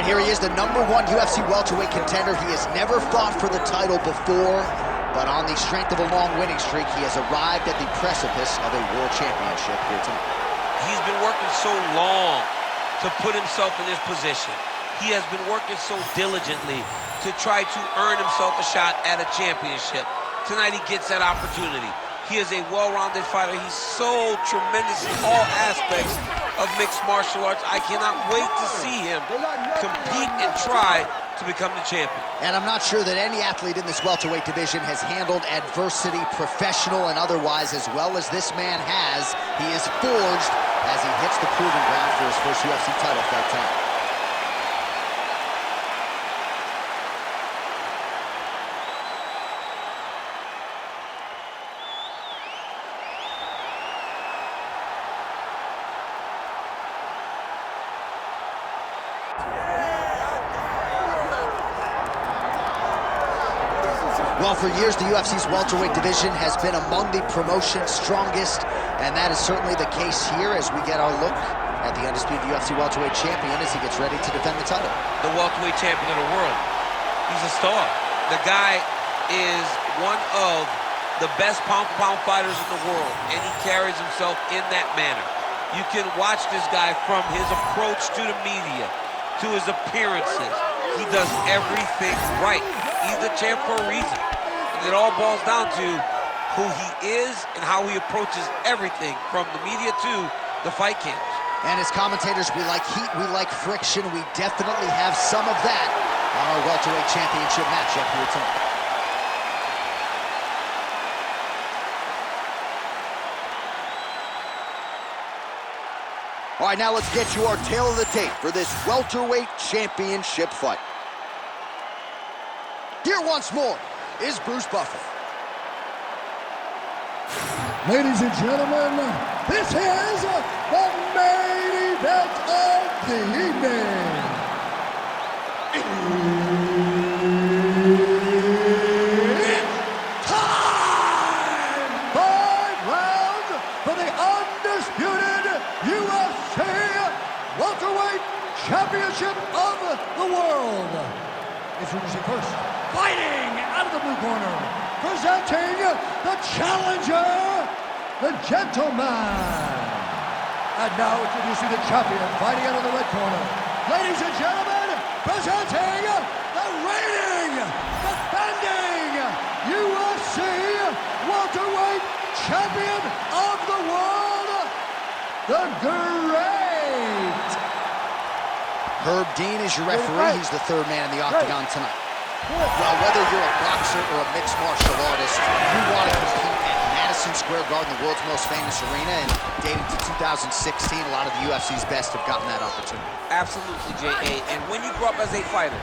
Here he is, the #1 UFC welterweight contender. He has never fought for the title before, but on the strength of a long winning streak, he has arrived at the precipice of a world championship here tonight. He's been working so long to put himself in this position. He has been working so diligently to try to earn himself a shot at a championship. Tonight he gets that opportunity. He is a well-rounded fighter. He's so tremendous in all aspects of mixed martial arts. I cannot wait to see him compete and try to become the champion. And I'm not sure that any athlete in this welterweight division has handled adversity, professional and otherwise, as well as this man has. He is forged as he hits the proving ground for his first UFC title fight tonight. Well, for years, the UFC's welterweight division has been among the promotion's strongest, and that is certainly the case here as we get our look at the undisputed UFC welterweight champion as he gets ready to defend the title. The welterweight champion of the world. He's a star. The guy is one of the best pound-for-pound fighters in the world, and he carries himself in that manner. You can watch this guy from his approach to the media, to his appearances. He does everything right. He's the champ for a reason. It all boils down to who he is and how he approaches everything from the media to the fight camps. And as commentators, we like heat, we like friction. We definitely have some of that on our welterweight championship matchup here tonight. All right, now let's get you our tale of the tape for this welterweight championship fight. Here once more is Bruce Buffer. Ladies and gentlemen, this is the main event of the evening. It's time! 5 rounds for the undisputed UFC welterweight championship of the world. Introducing first, fighting out of the blue corner, presenting the challenger, the gentleman. And now introducing the champion, fighting out of the red corner. Ladies and gentlemen, presenting the reigning, defending UFC welterweight champion of the world, the Great Herb Dean is your referee. He's the third man in the octagon tonight. Well, whether you're a boxer or a mixed martial artist, you want to compete at Madison Square Garden, the world's most famous arena, and dating to 2016, a lot of the UFC's best have gotten that opportunity. Absolutely, J.A. And when you grow up as a fighter,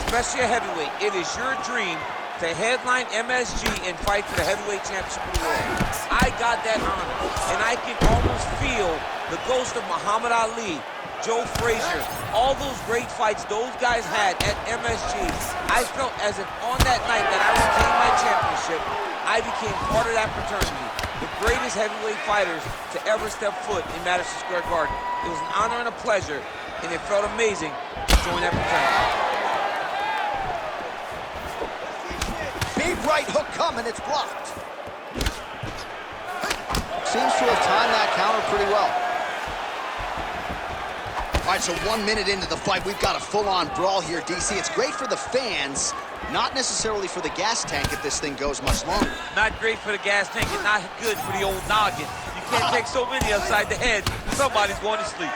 especially a heavyweight, it is your dream to headline MSG and fight for the heavyweight championship of the world. I got that honor, and I can almost feel the ghost of Muhammad Ali, Joe Frazier, all those great fights those guys had at MSG. I felt as if on that night that I retained my championship, I became part of that fraternity. The greatest heavyweight fighters to ever step foot in Madison Square Garden. It was an honor and a pleasure, and it felt amazing to join that fraternity. Big right hook coming, it's blocked. Seems to have timed that counter pretty well. All right, so 1 minute into the fight, we've got a full-on brawl here, DC. It's great for the fans, not necessarily for the gas tank if this thing goes much longer. Not great for the gas tank and not good for the old noggin. You can't take so many upside the head. Somebody's going to sleep.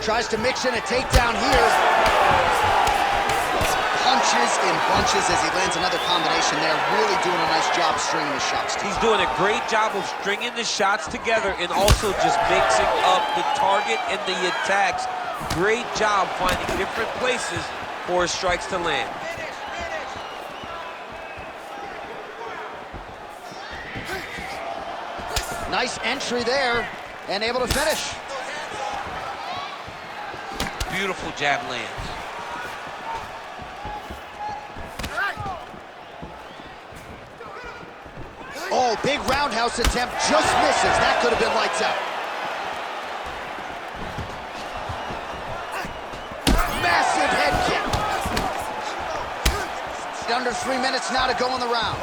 Tries to mix in a takedown here. Punches in bunches as he lands another combination there. Really doing a nice job stringing the shots. He's doing a great job of stringing the shots together and also just mixing up the target and the attacks. Great job finding different places for his strikes to land. Nice entry there and able to finish. Beautiful jab lands. Oh, big roundhouse attempt, just misses. That could have been lights out. right, under 3 minutes now to go in the round.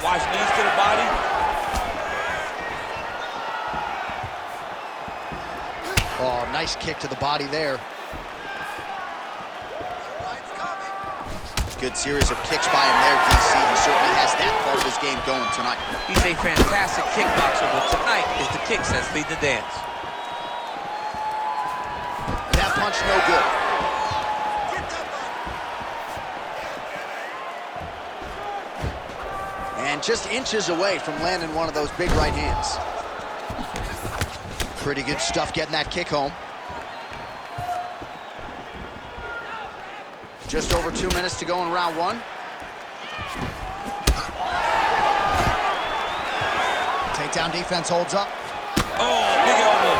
Watch knees to the body. Oh, nice kick to the body there. Good series of kicks by him there, DC. He certainly has that part of his game going tonight. He's a fantastic kickboxer, but tonight is the kicks that lead the dance. That punch no good. And just inches away from landing one of those big right hands. Pretty good stuff getting that kick home. Just over 2 minutes to go in round one. Takedown defense holds up. Oh, big elbow.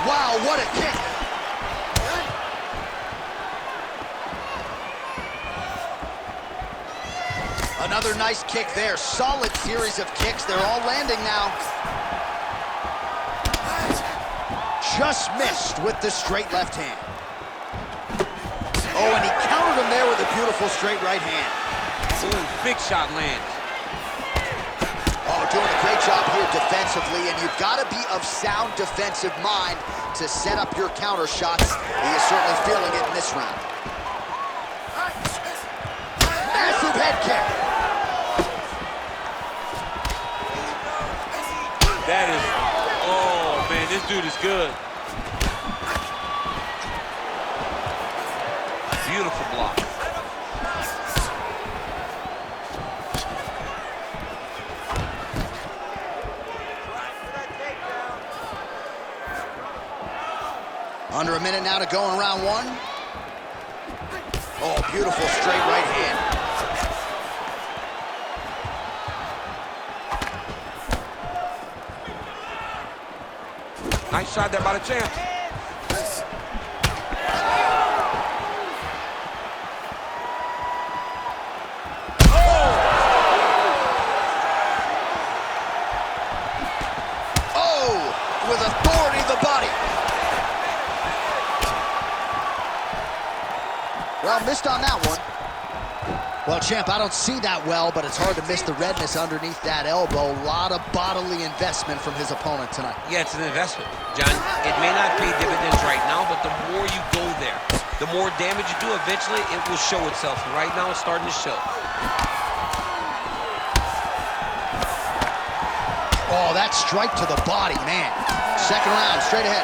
Wow, what a kick. Another nice kick there. Solid series of kicks. They're all landing now. Just missed with the straight left hand. Oh, and he countered him there with a beautiful straight right hand. Ooh, big shot lands. Oh, doing a great job here defensively, and you've got to be of sound defensive mind to set up your counter shots. He is certainly feeling it in this round. Massive head kick. That is, oh man, this dude is good. Beautiful block. Under a minute now to go in round one. Oh, beautiful straight right hand. Nice shot there by the champ. With authority to the body. Well, missed on that one. Well, champ, I don't see that well, but it's hard to miss the redness underneath that elbow. A lot of bodily investment from his opponent tonight. Yeah, it's an investment, John. It may not pay dividends right now, but the more you go there, the more damage you do, eventually it will show itself. Right now, it's starting to show. Oh, that strike to the body, man. Second round, straight ahead.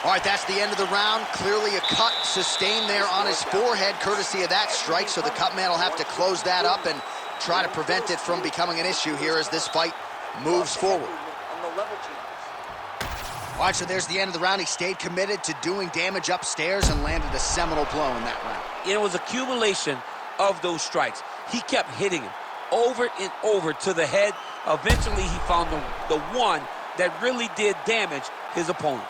All right, that's the end of the round. Clearly a cut sustained there on his forehead, courtesy of that strike, so the cut man will have to close that up and try to prevent it from becoming an issue here as this fight moves forward. All right, so there's the end of the round. He stayed committed to doing damage upstairs and landed a seminal blow in that round. It was accumulation of those strikes. He kept hitting him over and over to the head. Eventually, he found the one that really did damage his opponent.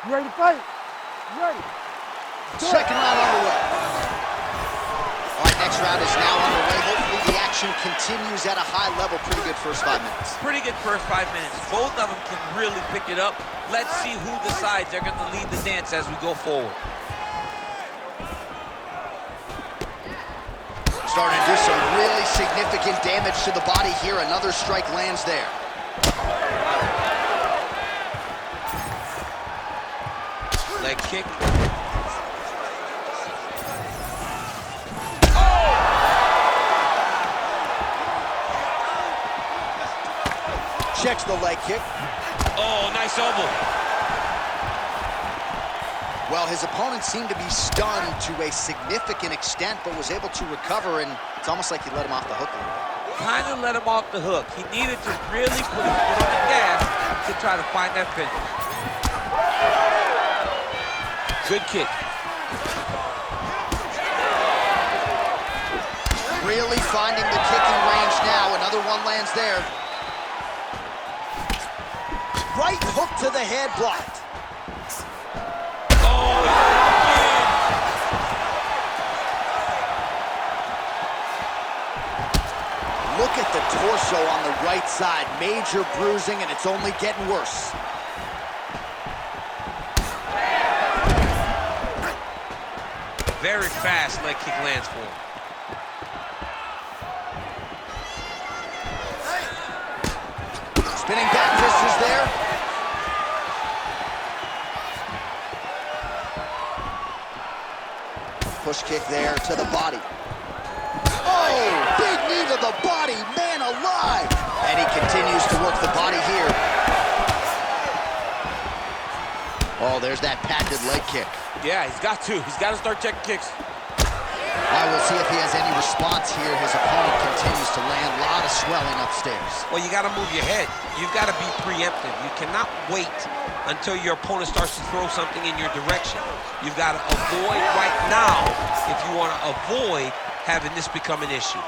You ready to fight? You ready? Second round underway. All right, next round is now underway. Hopefully the action continues at a high level. Pretty good first 5 minutes. Pretty good first 5 minutes. Both of them can really pick it up. Let's see who decides they're going to lead the dance as we go forward. Starting to do some really significant damage to the body here. Another strike lands there. Leg kick. Checks the leg kick. Oh, nice elbow. Well, his opponent seemed to be stunned to a significant extent, but was able to recover, and it's almost like he let him off the hook a little bit. Kind of let him off the hook. He needed to really put his foot on the gas to try to find that finish. Good kick. Really finding the kicking range now. Another one lands there. Right hook to the head, blocked. Oh, look at the torso on the right side. Major bruising, and it's only getting worse. Very fast leg kick lands for him. Spinning back fist is there. Push kick there to the body. Oh, big knee to the body, man alive! And he continues to work the body here. Oh, there's that patented leg kick. Yeah, he's got to. He's got to start checking kicks. I will see if he has any response here. His opponent continues to land. A lot of swelling upstairs. Well, you got to move your head. You've got to be preemptive. You cannot wait until your opponent starts to throw something in your direction. You've got to avoid right now if you want to avoid having this become an issue.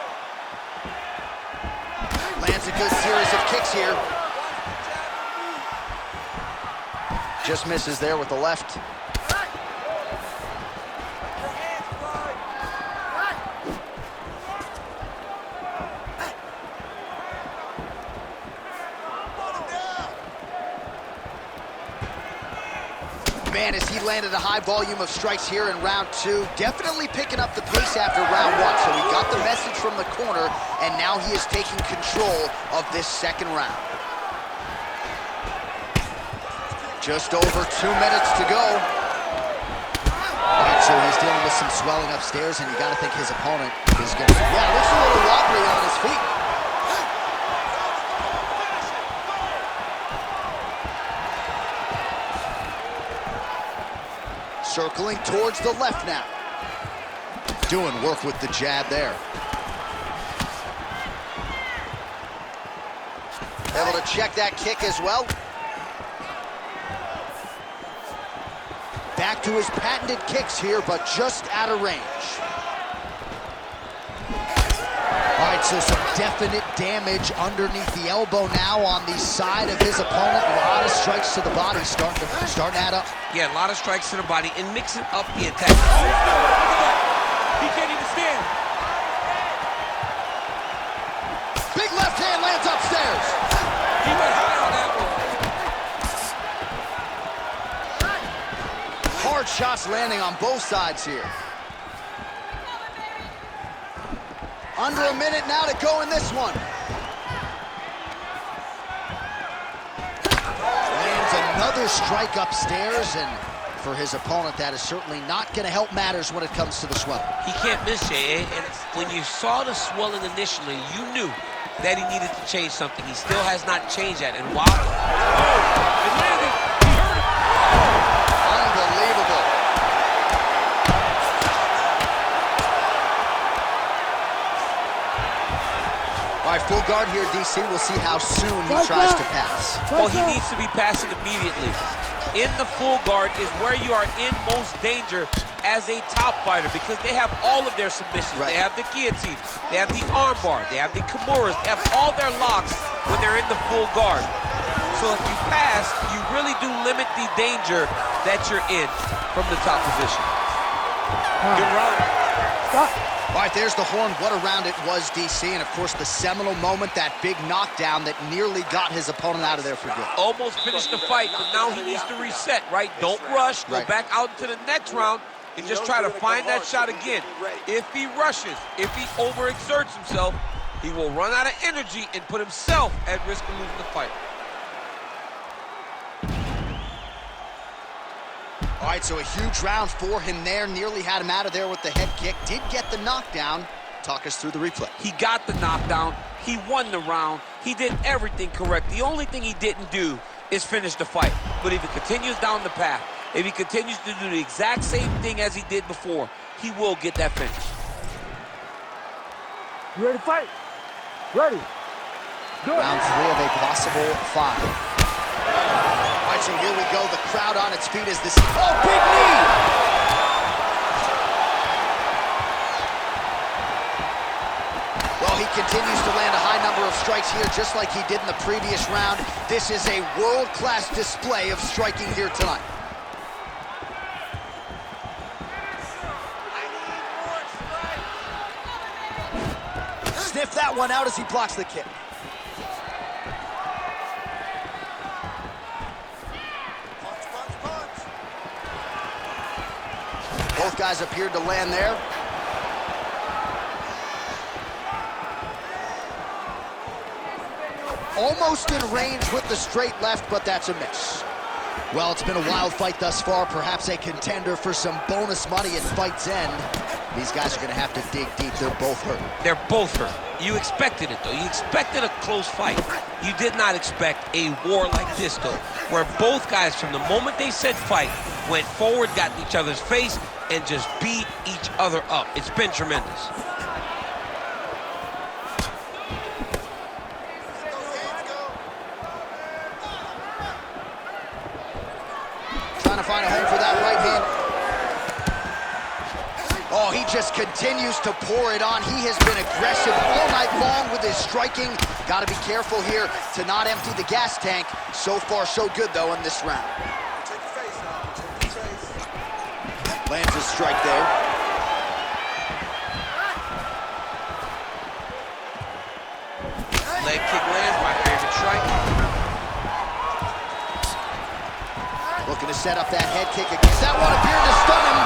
Lands a good series of kicks here. Just misses there with the left. Man, as he landed a high volume of strikes here in round 2, definitely picking up the pace after round 1. So he got the message from the corner, and now he is taking control of this second round. Just over 2 minutes to go. All right, so he's dealing with some swelling upstairs, and you got to think his opponent is going to... Yeah, looks a little wobbly on his feet. Circling towards the left now. Doing work with the jab there. Able to check that kick as well. Back to his patented kicks here, but just out of range. All right, so some definite damage underneath the elbow now on the side of his opponent. A lot of strikes to the body starting to add up. Yeah, a lot of strikes to the body and mixing up the attack. Look at that. He can't even stand. Big left hand lands upstairs. He went high on that one. Hard shots landing on both sides here. Under a minute now to go in this one. Lands another strike upstairs, and for his opponent, that is certainly not going to help matters when it comes to the swelling. He can't miss, Jay. And when you saw the swelling initially, you knew that he needed to change something. He still has not changed that. And wow. Oh, it landed. He heard it. Unbelievable. All right, full guard here, DC. We'll see how soon he tries to pass. Well, he needs to be passing immediately. In the full guard is where you are in most danger as a top fighter, because they have all of their submissions. Right. They have the guillotine, they have the armbar, they have the kimuras, they have all their locks when they're in the full guard. So if you pass, you really do limit the danger that you're in from the top position. Good round. Stop. All right, there's the horn. What a round it was, DC. And, of course, the seminal moment, that big knockdown that nearly got his opponent out of there for good. Almost finished the fight, but now he needs to reset, right? Don't rush. Go back out into the next round and just try to find that shot again. If he rushes, if he overexerts himself, he will run out of energy and put himself at risk of losing the fight. All right, so a huge round for him there. Nearly had him out of there with the head kick. Did get the knockdown. Talk us through the replay. He got the knockdown. He won the round. He did everything correct. The only thing he didn't do is finish the fight. But if he continues down the path, if he continues to do the exact same thing as he did before, he will get that finish. You ready to fight? Ready. Good. Round 3 of a possible 5. All right, so here we go. The crowd on its feet as this... Oh, big knee! Well, he continues to land a high number of strikes here, just like he did in the previous round. This is a world-class display of striking here tonight. Sniff that one out as he blocks the kick. Both guys appeared to land there. Almost in range with the straight left, but that's a miss. Well, it's been a wild fight thus far, perhaps a contender for some bonus money at fight's end. These guys are going to have to dig deep. They're both hurt. They're both hurt. You expected it, though. You expected a close fight. You did not expect a war like this, though, where both guys, from the moment they said fight, went forward, got in each other's face, and just beat each other up. It's been tremendous. Trying to find a home for that right hand. Oh, he just continues to pour it on. He has been aggressive all night long with his striking. Got to be careful here to not empty the gas tank. So far, so good, though, in this round. Lands a strike there. Leg kick lands, my favorite strike. Looking to set up that head kick against that one, appeared to stun him.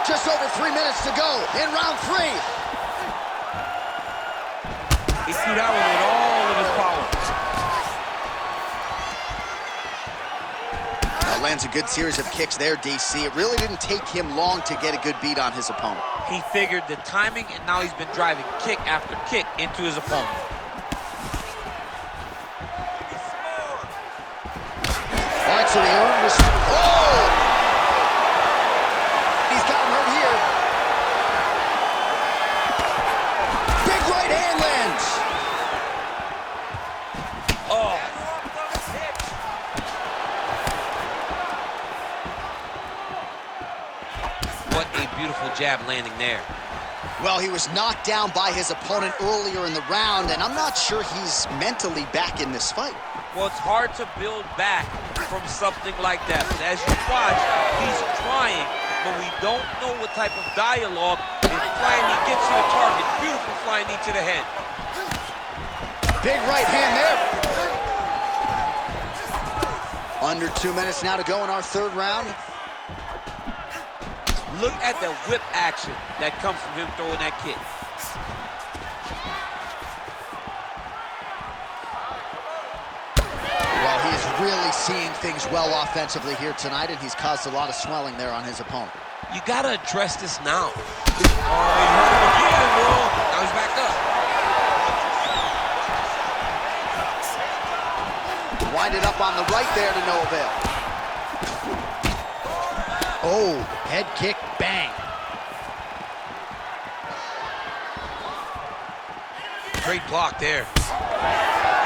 Just over 3 minutes to go in round 3. He threw that one with all of his power. Lands a good series of kicks there, DC. It really didn't take him long to get a good beat on his opponent. He figured the timing, and now he's been driving kick after kick into his opponent. All right, so the arm was... Oh! He's got him hurt here. Big right hand lands. Oh. What a beautiful jab landing there. Well, he was knocked down by his opponent earlier in the round, and I'm not sure he's mentally back in this fight. Well, it's hard to build back from something like that. But as you watch, he's trying, but we don't know what type of dialogue is flying. He gets to the target. Beautiful flying knee to the head. Big right hand there. Under 2 minutes now to go in our third round. Look at the whip action that comes from him throwing that kick. Well, he is really seeing things well offensively here tonight, and he's caused a lot of swelling there on his opponent. You gotta address this now. Oh, he hurt him again, bro. Now he's back up. Winded up on the right there to no avail. Oh, head kick, bang. Great block there.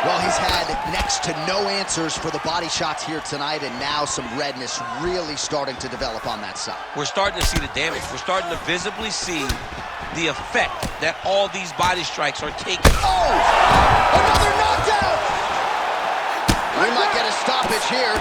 Well, he's had next to no answers for the body shots here tonight, and now some redness really starting to develop on that side. We're starting to see the damage. We're starting to visibly see the effect that all these body strikes are taking. Oh! Another knockdown! We might get a stoppage here.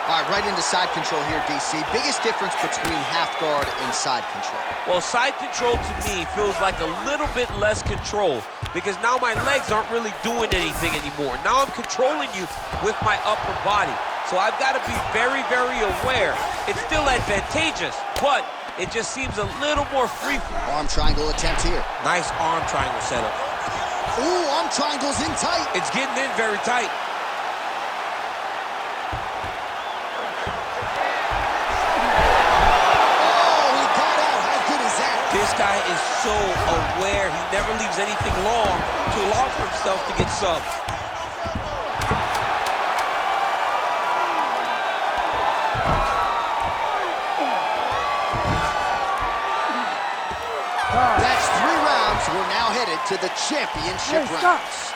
All right, right into side control here, DC. Biggest difference between half guard and side control. Well, side control to me feels like a little bit less control because now my legs aren't really doing anything anymore. Now I'm controlling you with my upper body. So I've got to be very, very aware. It's still advantageous, but it just seems a little more free. Arm triangle attempt here. Nice arm triangle setup. Ooh, arm triangle's in tight. It's getting in very tight. This guy is so aware. He never leaves anything long to allow for himself to get subbed. That's 3 rounds. We're now headed to the championship rounds.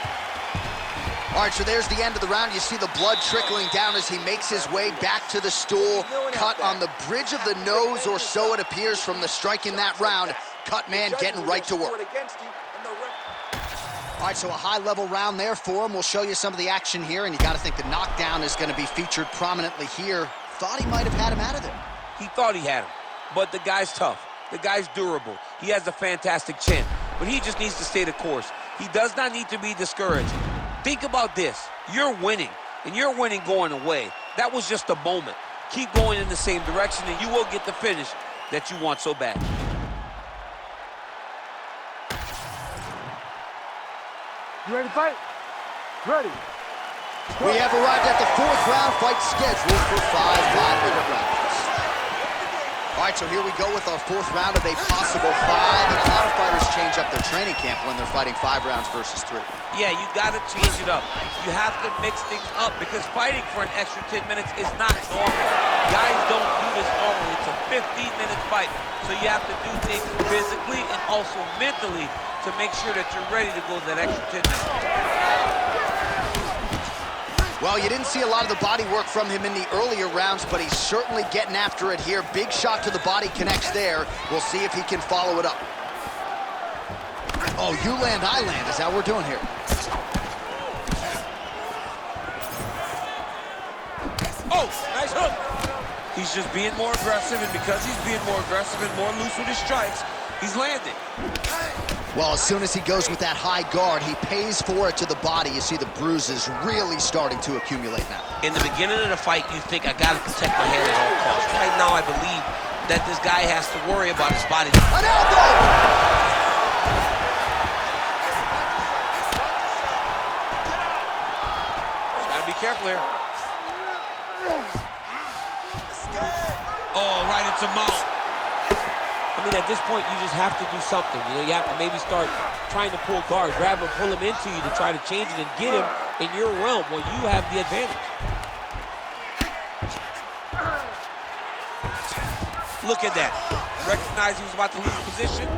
All right, so there's the end of the round. You see the blood trickling down as he makes his way back to the stool. Cut on the bridge of the nose, or so it appears from the strike in that round. Cut man getting right to work. All right, so a high-level round there for him. We'll show you some of the action here, and you got to think the knockdown is going to be featured prominently here. Thought he might have had him out of there. He thought he had him. But the guy's tough. The guy's durable. He has a fantastic chin. But he just needs to stay the course. He does not need to be discouraged. Think about this. You're winning, and you're winning going away. That was just a moment. Keep going in the same direction, and you will get the finish that you want so bad. You ready to fight? Ready. We have arrived at the 4th round fight scheduled for 5 5-minute rounds. All right, so here we go with our 4th round of a possible 5. And a lot of fighters change up their training camp when they're fighting 5 rounds versus 3. Yeah, you got to change it up. You have to mix things up because fighting for an extra 10 minutes is not normal. Guys don't do this normally. It's a 15-minute fight. So you have to do things physically and also mentally to make sure that you're ready to go that extra 10 minutes. Well, you didn't see a lot of the body work from him in the earlier rounds, but he's certainly getting after it here. Big shot to the body connects there. We'll see if he can follow it up. Oh, you land, I land is how we're doing here. Oh, nice hook. He's just being more aggressive, and because he's being more aggressive and more loose with his strikes, he's landing. Well, as soon as he goes with that high guard, he pays for it to the body. You see the bruises really starting to accumulate now. In the beginning of the fight, you think, I got to protect my head at all costs. Right now, I believe that this guy has to worry about his body. An elbow! Gotta be careful here. Oh, right into mount. I mean, at this point, you just have to do something. You know, you have to maybe start trying to pull guard, grab him, pull him into you to try to change it and get him in your realm where you have the advantage. Look at that. Recognize he was about to lose position.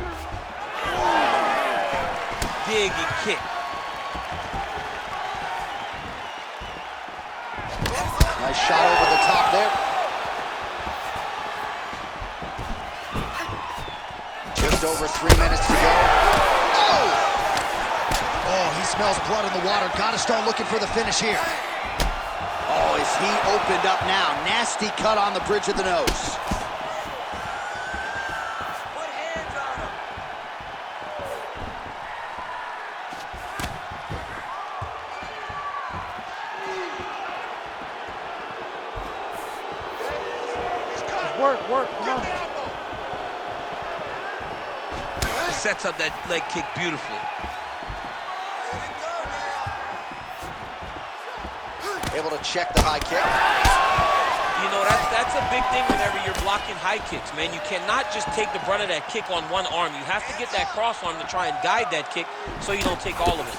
Dig and kick. Nice shot over the top there. Just over 3 minutes to go. Oh! Oh, he smells blood in the water. Gotta start looking for the finish here. Oh, is he opened up now? Nasty cut on the bridge of the nose. Put hands on him. Work, come on. Sets up that leg kick beautifully. Able to check the high kick. You know, that's a big thing whenever you're blocking high kicks, man. You cannot just take the brunt of that kick on one arm. You have to get that cross arm to try and guide that kick so you don't take all of it.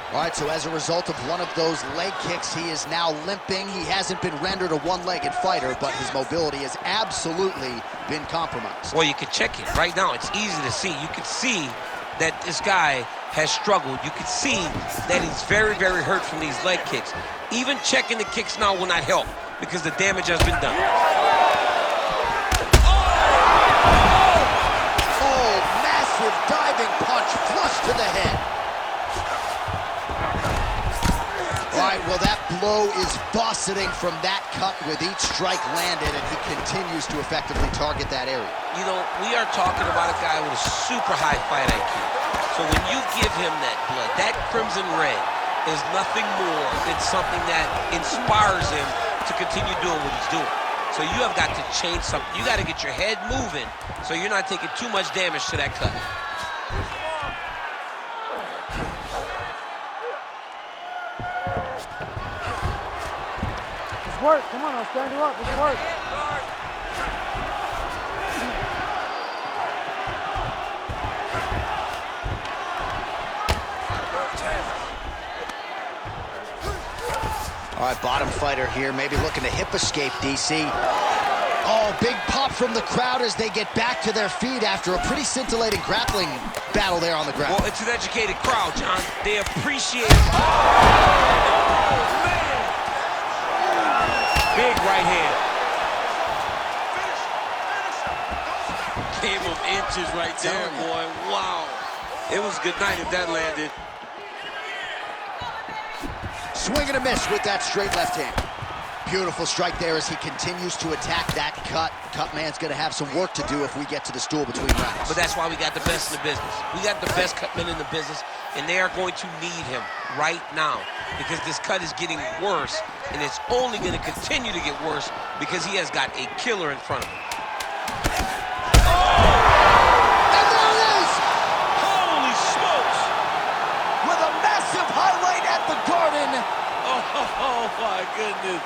All right, so as a result of one of those leg kicks, he is now limping. He hasn't been rendered a one-legged fighter, but his mobility has absolutely been compromised. Well, you can check it right now. It's easy to see. You can see that this guy has struggled. You can see that he's very, very hurt from these leg kicks. Even checking the kicks now will not help because the damage has been done. Oh, massive diving punch flush to the head. All right, well, that blow is buffeting from that cut with each strike landed, and he continues to effectively target that area. You know, we are talking about a guy with a super high fight IQ. So when you give him that blood, that crimson red is nothing more than something that inspires him to continue doing what he's doing. So you have got to change something. You got to get your head moving so you're not taking too much damage to that cut. Let's work, come on, I'll stand you up, let's work. All right, bottom fighter here, maybe looking to hip escape, DC. Oh, big pop from the crowd as they get back to their feet after a pretty scintillating grappling battle there on the ground. Well, it's an educated crowd, John. They appreciate it. Oh, man. Big right hand. Game of inches right there, boy. Wow. It was good night if that landed. Swing and a miss with that straight left hand. Beautiful strike there as he continues to attack that cut. Cut man's going to have some work to do if we get to the stool between rounds. But that's why we got the best in the business. We got the best cut men in the business, and they are going to need him right now because this cut is getting worse, and it's only going to continue to get worse because he has got a killer in front of him. And there it is! Holy smokes! With a massive highlight at the Garden. Oh my goodness.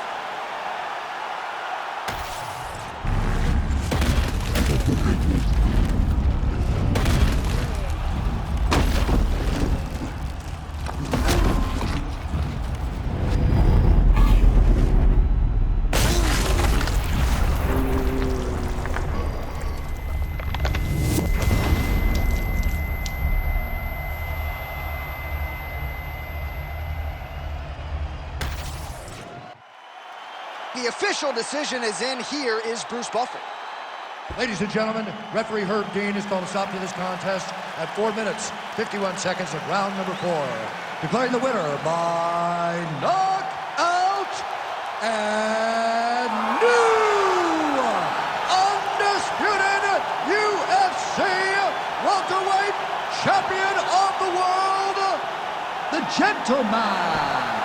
The official decision is in. Here is Bruce Buffer. Ladies and gentlemen, referee Herb Dean has called a stop to this contest at 4 minutes, 51 seconds of round number 4. Declaring the winner by knockout and new undisputed UFC welterweight champion of the world, the Gentleman.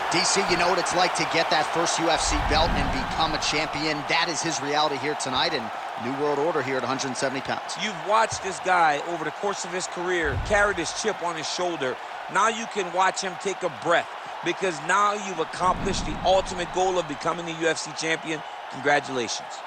DC, you know what it's like to get that first UFC belt and become a champion. That is his reality here tonight, and new world order here at 170 pounds. You've watched this guy over the course of his career carry this chip on his shoulder. Now you can watch him take a breath because now you've accomplished the ultimate goal of becoming a UFC champion. Congratulations.